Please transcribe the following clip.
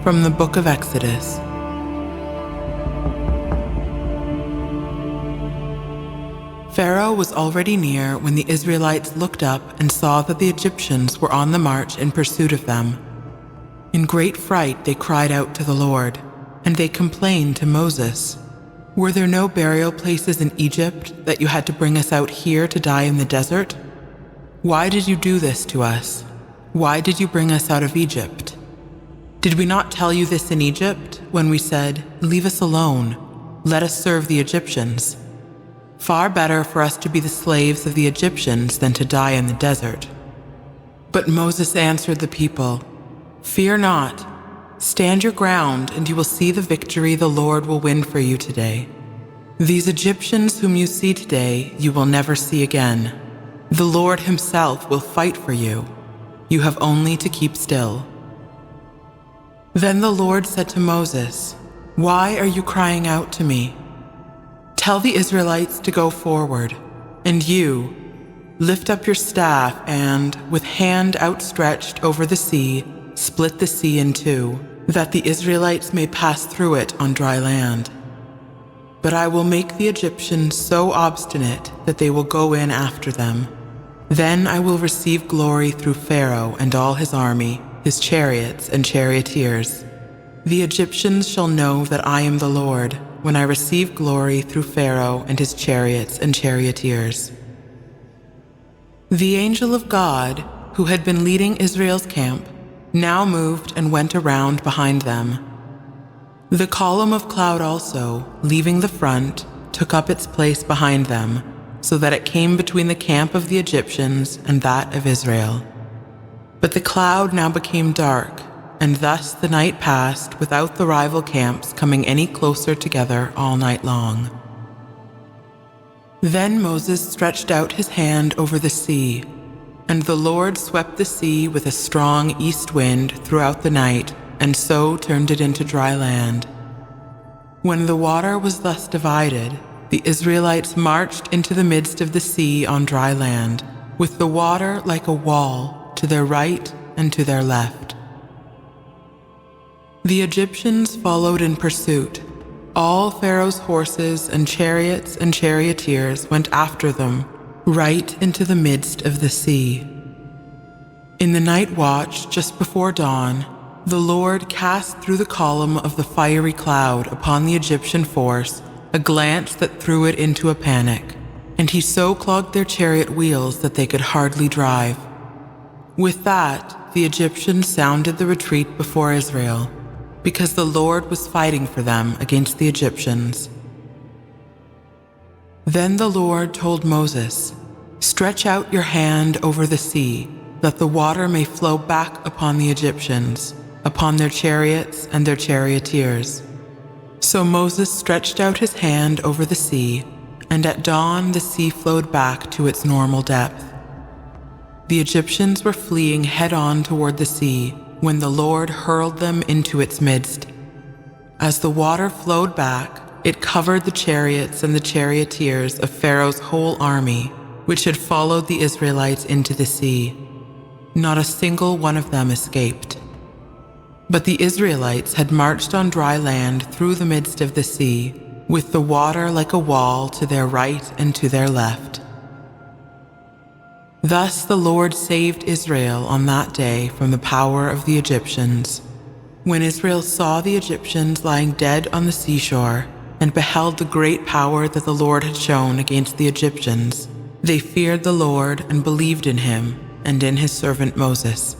From the Book of Exodus. Pharaoh was already near when the Israelites looked up and saw that the Egyptians were on the march in pursuit of them. In great fright they cried out to the Lord, and they complained to Moses, "Were there no burial places in Egypt that you had to bring us out here to die in the desert? Why did you do this to us? Why did you bring us out of Egypt? Did we not tell you this in Egypt when we said, 'Leave us alone, let us serve the Egyptians'? Far better for us to be the slaves of the Egyptians than to die in the desert." But Moses answered the people, "Fear not. Stand your ground, and you will see the victory the Lord will win for you today. These Egyptians whom you see today, you will never see again. The Lord himself will fight for you. You have only to keep still." Then the Lord said to Moses, "Why are you crying out to me? Tell the Israelites to go forward, and you, lift up your staff and, with hand outstretched over the sea, split the sea in two, that the Israelites may pass through it on dry land. But I will make the Egyptians so obstinate that they will go in after them. Then I will receive glory through Pharaoh and all his army, his chariots and charioteers. The Egyptians shall know that I am the Lord, when I receive glory through Pharaoh and his chariots and charioteers." The angel of God, who had been leading Israel's camp, now moved and went around behind them. The column of cloud also, leaving the front, took up its place behind them, so that it came between the camp of the Egyptians and that of Israel. But the cloud now became dark, and thus the night passed without the rival camps coming any closer together all night long. Then Moses stretched out his hand over the sea, and the Lord swept the sea with a strong east wind throughout the night, and so turned it into dry land. When the water was thus divided, the Israelites marched into the midst of the sea on dry land, with the water like a wall to their right and to their left. The Egyptians followed in pursuit. All Pharaoh's horses and chariots and charioteers went after them, right into the midst of the sea. In the night watch, just before dawn, the Lord cast through the column of the fiery cloud upon the Egyptian force a glance that threw it into a panic, and he so clogged their chariot wheels that they could hardly drive. With that, the Egyptians sounded the retreat before Israel, because the Lord was fighting for them against the Egyptians. Then the Lord told Moses, "Stretch out your hand over the sea, that the water may flow back upon the Egyptians, upon their chariots and their charioteers." So Moses stretched out his hand over the sea, and at dawn the sea flowed back to its normal depth. The Egyptians were fleeing head-on toward the sea when the Lord hurled them into its midst. As the water flowed back, it covered the chariots and the charioteers of Pharaoh's whole army, which had followed the Israelites into the sea. Not a single one of them escaped. But the Israelites had marched on dry land through the midst of the sea, with the water like a wall to their right and to their left. Thus the Lord saved Israel on that day from the power of the Egyptians. When Israel saw the Egyptians lying dead on the seashore, and beheld the great power that the Lord had shown against the Egyptians, they feared the Lord and believed in him and in his servant Moses.